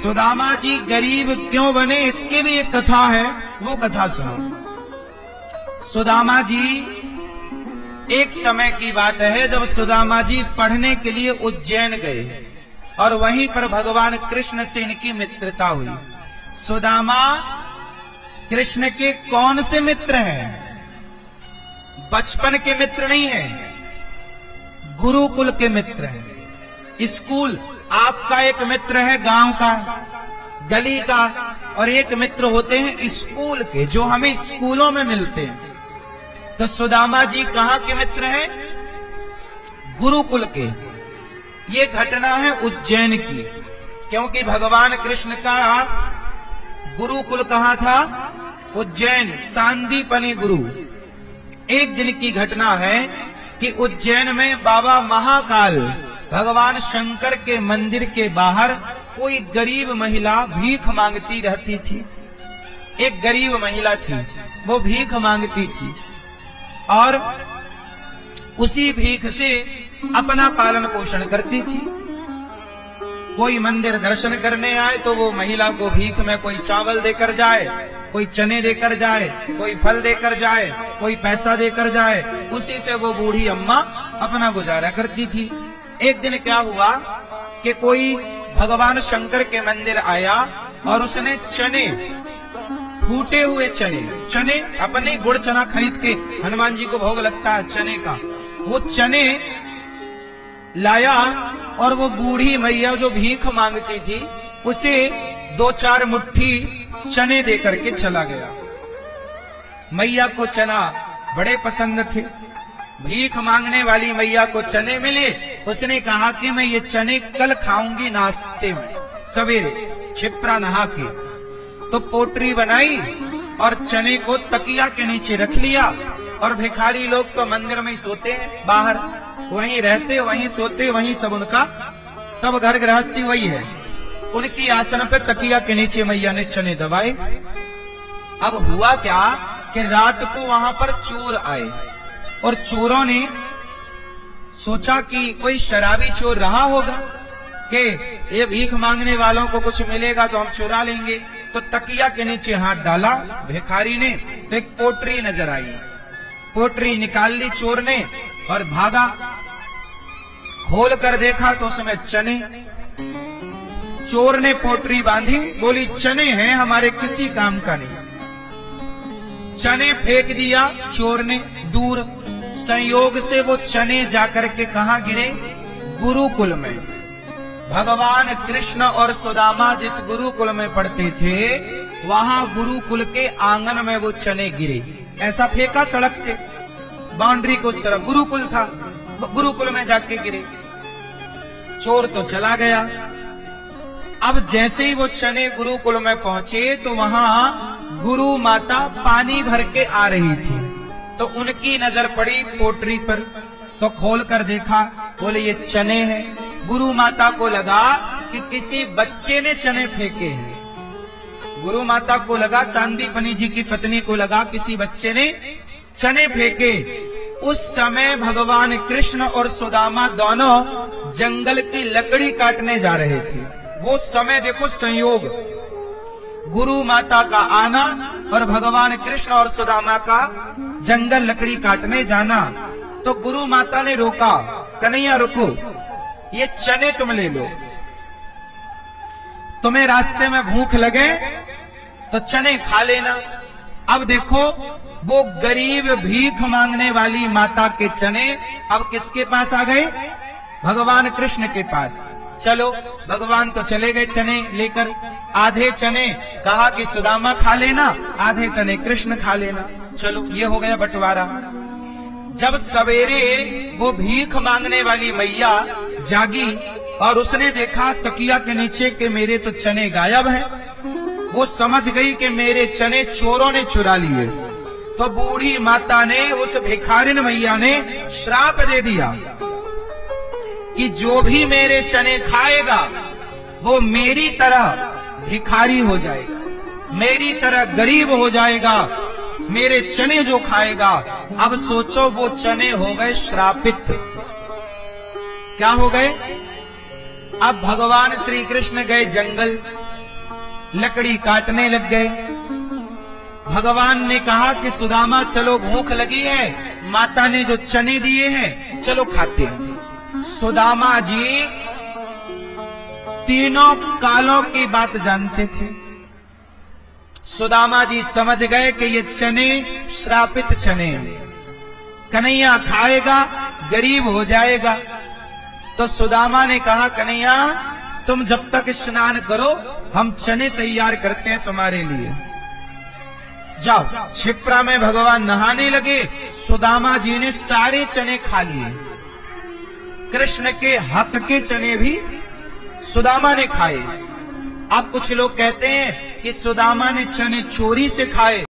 सुदामा जी गरीब क्यों बने, इसकी भी एक कथा है, वो कथा सुनो। सुदामा जी, एक समय की बात है जब सुदामा जी पढ़ने के लिए उज्जैन गए और वहीं पर भगवान कृष्ण से इनकी मित्रता हुई। सुदामा कृष्ण के कौन से मित्र हैं? बचपन के मित्र नहीं हैं, गुरुकुल के मित्र हैं। स्कूल, आपका एक मित्र है गांव का, गली का, और एक मित्र होते हैं स्कूल के, जो हमें स्कूलों में मिलते हैं। तो सुदामा जी कहाँ के मित्र हैं? गुरुकुल के। ये घटना है उज्जैन की, क्योंकि भगवान कृष्ण का गुरुकुल कहाँ था? उज्जैन, सांदीपनी गुरु। एक दिन की घटना है कि उज्जैन में बाबा महाकाल भगवान शंकर के मंदिर के बाहर कोई गरीब महिला भीख मांगती रहती थी। एक गरीब महिला थी, वो भीख मांगती थी और उसी भीख से अपना पालन पोषण करती थी। कोई मंदिर दर्शन करने आए तो वो महिला को भीख में कोई चावल देकर जाए, कोई चने देकर जाए, कोई फल देकर जाए, कोई पैसा देकर जाए, उसी से वो बूढ़ी अम्मा अपना गुजारा करती थी। एक दिन क्या हुआ कि कोई भगवान शंकर के मंदिर आया और उसने चने, फूटे हुए चने अपने गुड़ चना खरीद के, हनुमान जी को भोग लगता है चने का, वो चने लाया और वो बूढ़ी मैया जो भीख मांगती थी उसे 2-4 मुट्ठी चने दे करके चला गया। मैया को चना बड़े पसंद थे। भीख मांगने वाली मैया को चने मिले, उसने कहा कि मैं ये चने कल खाऊंगी नाश्ते में सवेरे, छिपरा नहा के। तो पोटरी बनाई और चने को तकिया के नीचे रख लिया। और भिखारी लोग तो मंदिर में ही सोते हैं, बाहर वहीं रहते, वहीं सोते, वहीं सब उनका, सब घर गृहस्थी वही है। उनकी आसन पे तकिया के नीचे मैया ने चने दबाए। अब हुआ क्या कि रात को वहां पर चोर आए और चोरों ने सोचा कि कोई शराबी चोर रहा होगा कि ये भीख मांगने वालों को कुछ मिलेगा तो हम चुरा लेंगे। तो तकिया के नीचे हाथ डाला भिखारी ने, तो एक पोटरी नजर आई। पोटरी निकाल ली चोर ने और भागा। खोल कर देखा तो उसमें चने। चोर ने पोटरी बांधी, बोली चने हैं, हमारे किसी काम का नहीं। चने फेंक दिया चोर ने दूर। संयोग से वो चने जाकर के कहां गिरे? गुरुकुल में। भगवान कृष्ण और सुदामा जिस गुरुकुल में पढ़ते थे वहां गुरुकुल के आंगन में वो चने गिरे। ऐसा फेंका सड़क से, बाउंड्री को उस तरफ गुरुकुल था, गुरुकुल में जाके गिरे। चोर तो चला गया। अब जैसे ही वो चने गुरुकुल में पहुंचे तो वहां गुरु माता पानी भर के आ रही थी। तो उनकी नजर पड़ी पोटरी पर, तो खोल कर देखा, बोले ये चने हैं। गुरु माता को लगा कि किसी बच्चे ने चने फेंके हैं। गुरु माता को लगा, सांदीपनी जी की पत्नी को लगा किसी बच्चे ने चने फेंके। उस समय भगवान कृष्ण और सुदामा दोनों जंगल की लकड़ी काटने जा रहे थे। वो समय देखो संयोग, गुरु माता का आना और भगवान कृष्ण और सुदामा का जंगल लकड़ी काटने जाना। तो गुरु माता ने रोका, कन्हैया रुको, ये चने तुम ले लो, तुम्हें रास्ते में भूख लगे तो चने खा लेना। अब देखो वो गरीब भीख मांगने वाली माता के चने अब किसके पास आ गए? भगवान कृष्ण के पास। चलो, भगवान तो चले गए चने लेकर। आधे चने कहा कि सुदामा खा लेना, आधे चने कृष्ण खा लेना। चलो, ये हो गया बंटवारा। जब सवेरे वो भीख मांगने वाली मैया जागी और उसने देखा तकिया के नीचे कि मेरे तो चने गायब हैं, वो समझ गई कि मेरे चने चोरों ने चुरा लिए। तो बूढ़ी माता ने, उस भिखारिन मैया ने श्राप दे दिया कि जो भी मेरे चने खाएगा वो मेरी तरह भिखारी हो जाएगा, मेरी तरह गरीब हो जाएगा। मेरे चने जो खाएगा, अब सोचो वो चने हो गए श्रापित। क्या हो गए? अब भगवान श्री कृष्ण गए जंगल, लकड़ी काटने लग गए। भगवान ने कहा कि सुदामा चलो भूख लगी है, माता ने जो चने दिए हैं चलो खाते हैं। सुदामा जी तीनों कालों की बात जानते थे। सुदामा जी समझ गए कि ये चने श्रापित चने, कन्हैया खाएगा गरीब हो जाएगा। तो सुदामा ने कहा कन्हैया तुम जब तक स्नान करो हम चने तैयार करते हैं तुम्हारे लिए। जाओ। क्षिप्रा में भगवान नहाने लगे। सुदामा जी ने सारे चने खा लिए। कृष्ण के हक के चने भी सुदामा ने खाए। अब कुछ लोग कहते हैं कि सुदामा ने चने चोरी से खाए।